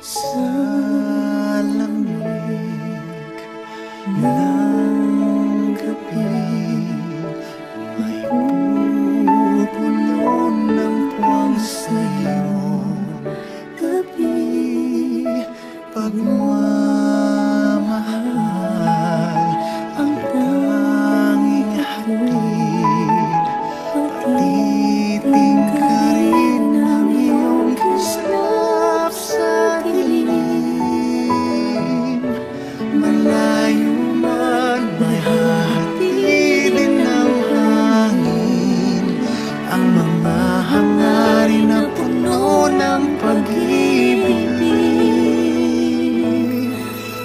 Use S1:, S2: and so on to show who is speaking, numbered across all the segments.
S1: sa lamig ng gabi. May pupuno ng puwang sa'yo gabi. Pagmamahal ang tanging hatid. Patiting ka rin ng iyong kislap sa dilim. Malayo man may hahatidin ng hangin. Ang mga hangarin na puno ng pag-ibig.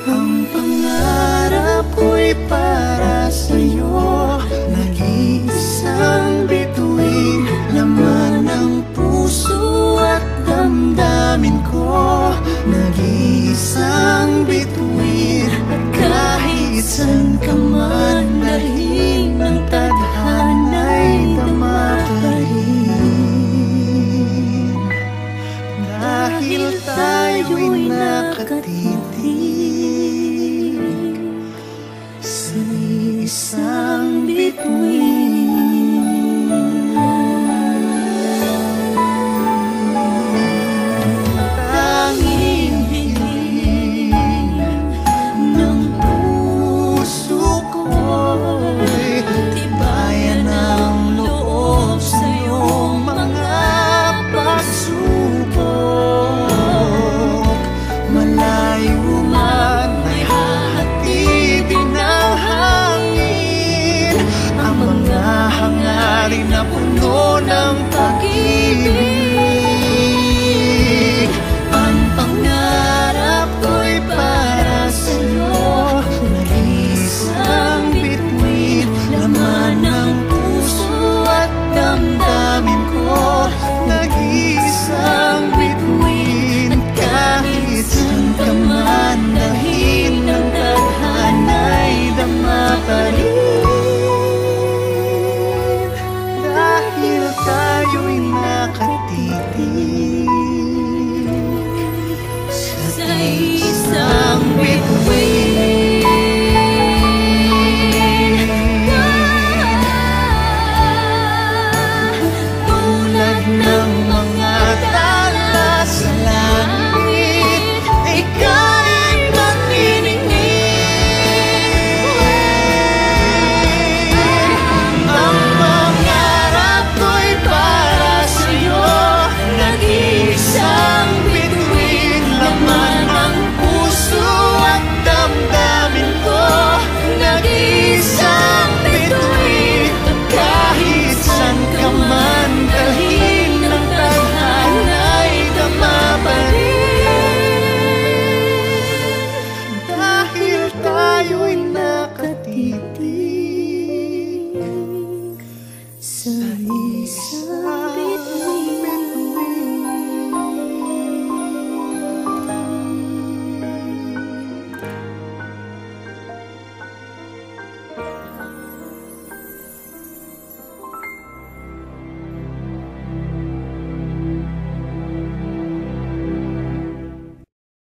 S1: Ang pangarap ko'y para sa'yo, nag-iisang bituin. Laman ng puso at damdamin ko, nag-iisang bituin. At kahit saan ka man dalhin, ang tadhana'y dama pa rin. Dahil tayo'y nakatira